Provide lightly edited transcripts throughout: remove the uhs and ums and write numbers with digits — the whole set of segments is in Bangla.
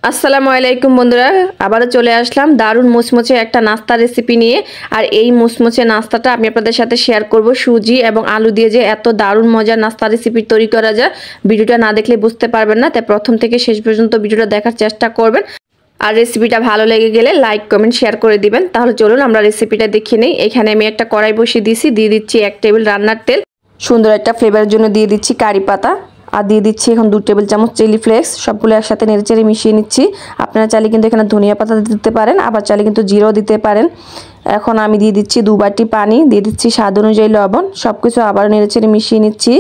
আসসালামু আলাইকুম বন্ধুরা, আবারও চলে আসলাম দারুণ মুচমুচে একটা নাস্তা রেসিপি নিয়ে। আর এই মুচমুচে নাস্তাটা আমি আপনাদের সাথে শেয়ার করব সুজি এবং আলু দিয়ে যে এত দারুণ মজার নাস্তা রেসিপি তৈরি করা যায়। ভিডিওটা না দেখলে বুঝতে পারবেন না, তাই প্রথম থেকে শেষ পর্যন্ত ভিডিওটা দেখার চেষ্টা করবেন। আর রেসিপিটা ভালো লেগে গেলে লাইক কমেন্ট শেয়ার করে দিবেন। তাহলে চলুন আমরা রেসিপিটা দেখে নিই। এখানে আমি একটা কড়াই বসিয়ে দিয়ে দিচ্ছি 1 টেবিল রান্নার তেল। সুন্দর একটা ফ্লেভারের জন্য দিয়ে দিচ্ছি কারি পাতা, আর দিয়ে দিচ্ছি এখন 2 টেবিল চামচ চিলি ফ্লেক্স। সবগুলো একসাথে নেড়েচেড়ে মিশিয়ে নিচ্ছি। আপনারা চাইলে কিন্তু এখানে ধনিয়া পাতা দিতে পারেন, আবার চাইলে কিন্তু জিরাও দিতে পারেন। এখন আমি দিয়ে দিচ্ছি 2 বাটি পানি, দিয়ে দিচ্ছি স্বাদ অনুযায়ী লবণ। সব কিছু আবার নেড়েচেড়ে মিশিয়ে নিচ্ছি।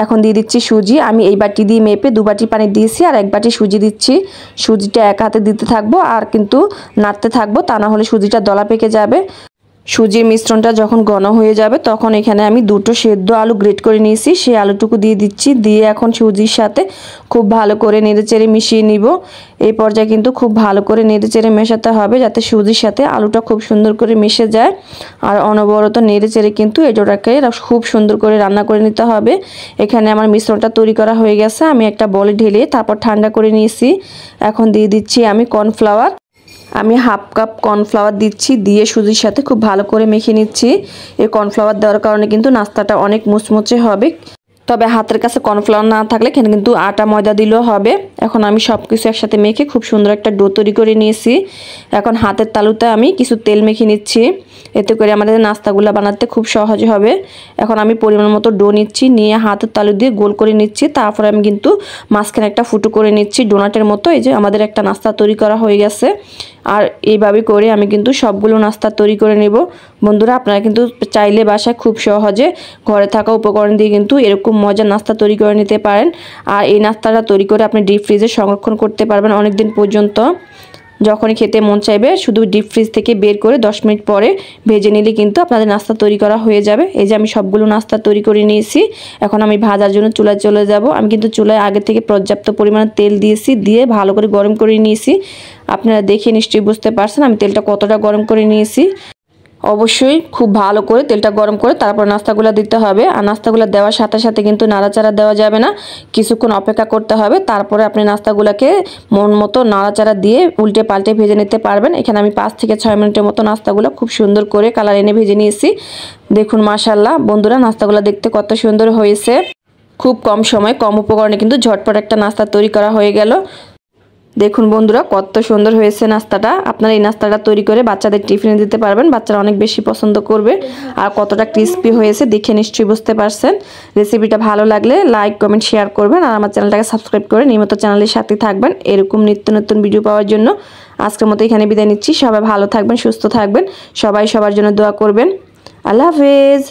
এখন দিয়ে দিচ্ছি সুজি। আমি এই বাটি দিয়ে মেপে 2 বাটি পানি দিয়েছি, আর 1 বাটি সুজি দিচ্ছি। সুজিটা এক হাতে দিতে থাকবো আর কিন্তু নাড়তে থাকবো, তা না হলে সুজিটা দলা পেকে যাবে। সুজির মিশ্রণটা যখন ঘন হয়ে যাবে তখন এখানে আমি 2টো সেদ্ধ আলু গ্রেট করে নিয়েছি, সেই আলুটুকু দিয়ে দিচ্ছি। দিয়ে এখন সুজির সাথে খুব ভালো করে নেড়েচেড়ে মিশিয়ে নিব। এই পর্যায়ে কিন্তু খুব ভালো করে নেড়েচেড়ে মেশাতে হবে, যাতে সুজির সাথে আলুটা খুব সুন্দর করে মিশে যায়। আর অনবরত নেড়েচেড়ে কিন্তু এটাকে খুব সুন্দর করে রান্না করে নিতে হবে। এখানে আমার মিশ্রণটা তৈরি করা হয়ে গেছে। আমি একটা বলে ঢেলে তারপর ঠান্ডা করে নিয়েছি। এখন দিয়ে দিচ্ছি আমি কর্নফ্লাওয়ার। আমি হাফ কাপ কর্নফ্লাওয়ার দিচ্ছি, দিয়ে সুজির সাথে খুব ভালো করে মেখে নিচ্ছি। এই কর্নফ্লাওয়ার দেওয়ার কারণে কিন্তু নাস্তাটা অনেক মুচমুচে হবে। তবে হাতের কাছে কর্নফ্লাওয়ার না থাকলে এখানে কিন্তু আটা ময়দা দিলেও হবে। এখন আমি সব কিছু একসাথে মেখে খুব সুন্দর একটা ডো তৈরি করে নিয়েছি। এখন হাতের তালুতে আমি কিছু তেল মেখে নিচ্ছি, এতে করে আমাদের নাস্তাগুলো বানাতে খুব সহজ হবে। এখন আমি পরিমাণ মতো ডো নিচ্ছি, নিয়ে হাতের তালু দিয়ে গোল করে নিচ্ছি। তারপরে আমি কিন্তু মাঝখানে একটা ফুটো করে নিচ্ছি ডোনাটের মতো। এই যে আমাদের একটা নাস্তা তৈরি করা হয়ে গেছে। আর এইভাবে করে আমি কিন্তু সবগুলো নাস্তা তৈরি করে নেব। বন্ধুরা, আপনারা কিন্তু চাইলে বাসায় খুব সহজে ঘরে থাকা উপকরণ দিয়ে কিন্তু এরকম মজার নাস্তা তৈরি করে নিতে পারেন। আর এই নাস্তাটা তৈরি করে আপনি ডিপ ফ্রিজে সংরক্ষণ করতে পারবেন অনেক দিন পর্যন্ত। যখনই খেতে মন চাইবে শুধু ডিপ ফ্রিজ থেকে বের করে 10 মিনিট পরে ভেজে নিলে কিন্তু আপনাদের নাস্তা তৈরি করা হয়ে যাবে। এই যে আমি সবগুলো নাস্তা তৈরি করে নিয়েছি। এখন আমি ভাজার জন্য চুলায় চলে যাব। আমি কিন্তু চুলায় আগে থেকে পর্যাপ্ত পরিমাণে তেল দিয়েছি, দিয়ে ভালো করে গরম করে নিয়েছি। আপনারা দেখে নিশ্চয়ই বুঝতে পারছেন আমি তেলটা কতটা গরম করে নিয়েছি। অবশ্যই খুব ভালো করে তেলটা গরম করে তারপর নাস্তাগুলো দিতে হবে। আর নাস্তাগুলো দেওয়ার সাথে সাথে কিন্তু নাড়াচাড়া দেওয়া যাবে না, কিছুক্ষণ অপেক্ষা করতে হবে। তারপরে আপনি নাস্তাগুলোকে মন মতো নাড়াচাড়া দিয়ে উল্টে পাল্টে ভেজে নিতে পারবেন। এখানে আমি 5 থেকে 6 মিনিটের মতো নাস্তাগুলো খুব সুন্দর করে কালার এনে ভেজে নিয়েছি। দেখুন মাশাআল্লাহ বন্ধুরা, নাস্তাগুলো দেখতে কত সুন্দর হয়েছে। খুব কম সময় কম উপকরণে কিন্তু ঝটপট একটা নাস্তা তৈরি করা হয়ে গেল। দেখুন বন্ধুরা, কত সুন্দর হয়েছে নাস্তাটা। আপনারা এই নাস্তাটা তৈরি করে বাচ্চাদের টিফিনে দিতে পারবেন, বাচ্চারা অনেক বেশি পছন্দ করবে। আর কতটা ক্রিস্পি হয়েছে দেখে নিশ্চয়ই বুঝতে পারছেন। রেসিপিটা ভালো লাগলে লাইক কমেন্ট শেয়ার করবেন, আর আমার চ্যানেলটাকে সাবস্ক্রাইব করে নিয়মিত চ্যানেলের সাথে থাকবেন এরকম নিত্য নতুন ভিডিও পাওয়ার জন্য। আজকের মতো এখানে বিদায় নিচ্ছি। সবাই ভালো থাকবেন, সুস্থ থাকবেন, সবাই সবার জন্য দোয়া করবেন। আল্লাহ হাফেজ।